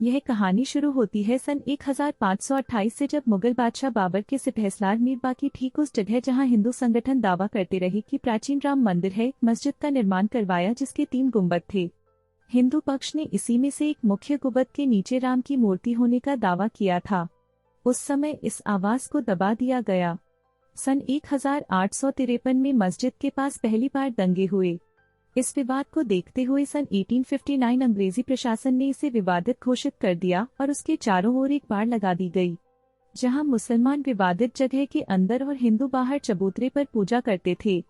यह कहानी शुरू होती है सन 1528 से, जब मुगल बादशाह बाबर के सिपहसालार मीरबाकी ठीक उस जगह जहां हिंदू संगठन दावा करते रहे कि प्राचीन राम मंदिर है, मस्जिद का निर्माण करवाया जिसके 3 गुंबद थे। हिंदू पक्ष ने इसी में से एक मुख्य गुंबद के नीचे राम की मूर्ति होने का दावा किया था। उस समय इस आवाज को दबा दिया गया। सन 1853 में मस्जिद के पास पहली बार दंगे हुए। इस विवाद को देखते हुए सन 1859 अंग्रेजी प्रशासन ने इसे विवादित घोषित कर दिया और उसके चारों ओर एक बाड़ लगा दी गई, जहां मुसलमान विवादित जगह के अंदर और हिंदू बाहर चबूतरे पर पूजा करते थे।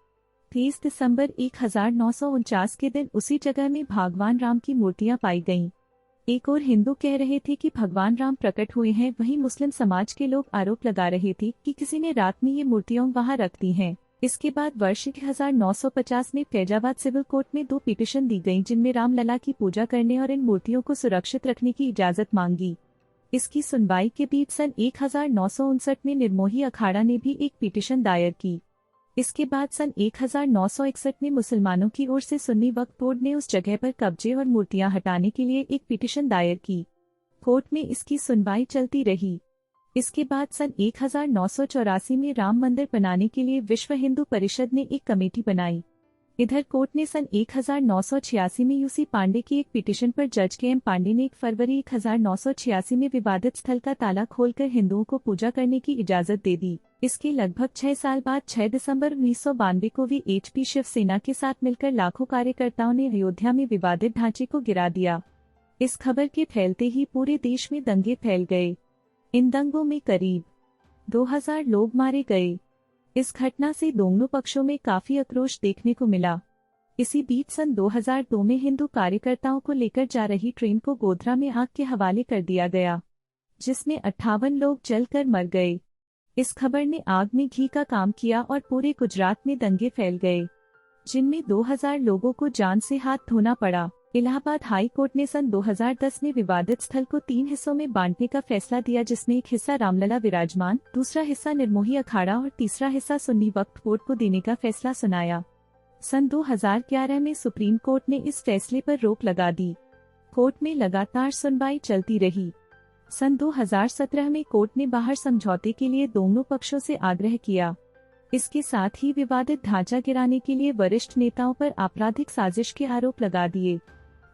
30 दिसंबर 1949 के दिन उसी जगह में भगवान राम की मूर्तियां पाई गईं। एक और हिंदू कह रहे थे कि भगवान राम प्रकट हुए हैं, वहीं मुस्लिम समाज के लोग आरोप लगा रहे थे कि किसी ने रात में ये मूर्तियां वहां रख दी हैं। इसके बाद वर्ष 1950 में फैजाबाद सिविल कोर्ट में 2 पिटीशन दी गईं, जिनमें रामलला की पूजा करने और इन मूर्तियों को सुरक्षित रखने की इजाजत मांगी। इसकी सुनवाई के बीच सन 1959 में निर्मोही अखाड़ा ने भी एक पिटीशन दायर की। इसके बाद सन 1961 में मुसलमानों की ओर से सुन्नी वक्फ बोर्ड ने उस जगह पर कब्जे और मूर्तियां हटाने के लिए एक पिटीशन दायर की। कोर्ट में इसकी सुनवाई चलती रही। इसके बाद सन 1984 में राम मंदिर बनाने के लिए विश्व हिंदू परिषद ने एक कमेटी बनाई। इधर कोर्ट ने सन 1986 में यूसी पांडे की एक पिटीशन पर जज के.एम. पांडे ने 1 फरवरी 1986 में विवादित स्थल का ताला खोलकर हिंदुओं को पूजा करने की इजाजत दे दी। इसके लगभग 6 साल बाद 6 दिसंबर 1992 को वीएचपी शिवसेना के साथ मिलकर लाखों कार्यकर्ताओं ने अयोध्या में विवादित ढांचे को गिरा दिया। इस खबर के फैलते ही पूरे देश में दंगे फैल गए। इन दंगों में करीब 2000 लोग मारे गए। इस घटना से दोनों पक्षों में काफी आक्रोश देखने को मिला। इसी बीच सन 2002 में हिंदू कार्यकर्ताओं को लेकर जा रही ट्रेन को गोधरा में आग के हवाले कर दिया गया, जिसमें 58 लोग जलकर मर गए। इस खबर ने आग में घी का काम किया और पूरे गुजरात में दंगे फैल गए, जिनमें 2000 लोगों को जान से हाथ धोना पड़ा। इलाहाबाद हाई कोर्ट ने सन 2010 में विवादित स्थल को 3 हिस्सों में बांटने का फैसला दिया, जिसमें एक हिस्सा रामलला विराजमान, दूसरा हिस्सा निर्मोही अखाड़ा और तीसरा हिस्सा सुन्नी वक्फ बोर्ड को देने का फैसला सुनाया। सन 2011 में सुप्रीम कोर्ट ने इस फैसले पर रोक लगा दी। कोर्ट में लगातार सुनवाई चलती रही। सन 2017 में कोर्ट ने बाहर समझौते के लिए दोनों पक्षों से आग्रह किया। इसके साथ ही विवादित ढांचा गिराने के लिए वरिष्ठ नेताओं पर आपराधिक साजिश के आरोप लगा दिए।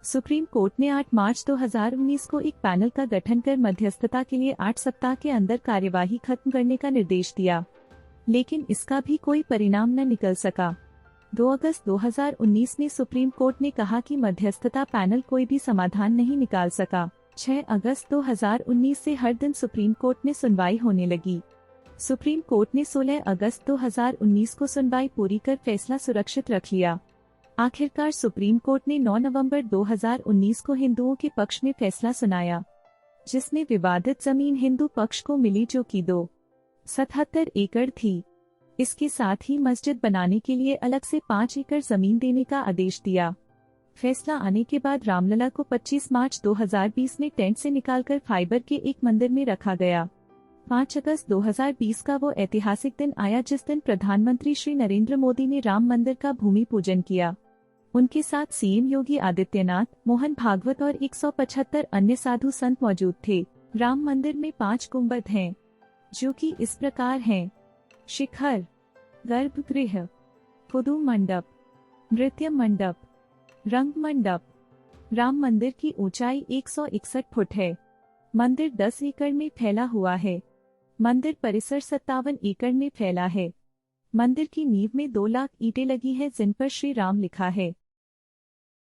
सुप्रीम कोर्ट ने 8 मार्च 2019 को एक पैनल का गठन कर मध्यस्थता के लिए 8 सप्ताह के अंदर कार्यवाही खत्म करने का निर्देश दिया, लेकिन इसका भी कोई परिणाम न निकल सका। 2 अगस्त 2019 में सुप्रीम कोर्ट ने कहा कि मध्यस्थता पैनल कोई भी समाधान नहीं निकाल सका। 6 अगस्त 2019 से हर दिन सुप्रीम कोर्ट में सुनवाई होने लगी। सुप्रीम कोर्ट ने 16 अगस्त 2019 को सुनवाई पूरी कर फैसला सुरक्षित रख लिया। आखिरकार सुप्रीम कोर्ट ने 9 नवंबर 2019 को हिंदुओं के पक्ष में फैसला सुनाया, जिसमें विवादित जमीन हिंदू पक्ष को मिली, जो कि 277 एकड़ थी। इसके साथ ही मस्जिद बनाने के लिए अलग से 5 एकड़ जमीन देने का आदेश दिया। फैसला आने के बाद रामलला को 25 मार्च 2020 में टेंट से निकालकर फाइबर के एक मंदिर में रखा गया। 5 अगस्त 2020 का वो ऐतिहासिक दिन आया जिस दिन प्रधानमंत्री श्री नरेंद्र मोदी ने राम मंदिर का भूमि पूजन किया। उनके साथ सीएम योगी आदित्यनाथ, मोहन भागवत और 175 अन्य साधु संत मौजूद थे। राम मंदिर में 5 गुंबद हैं, जो कि इस प्रकार हैं: शिखर, गर्भगृह, पुदु मंडप, नृत्य मंडप, रंग मंडप। राम मंदिर की ऊंचाई 161 फुट है। मंदिर 10 एकड़ में फैला हुआ है। मंदिर परिसर 57 एकड़ में फैला है। मंदिर की नींव में 2 लाख ईंटें लगी है, जिन पर श्री राम लिखा है।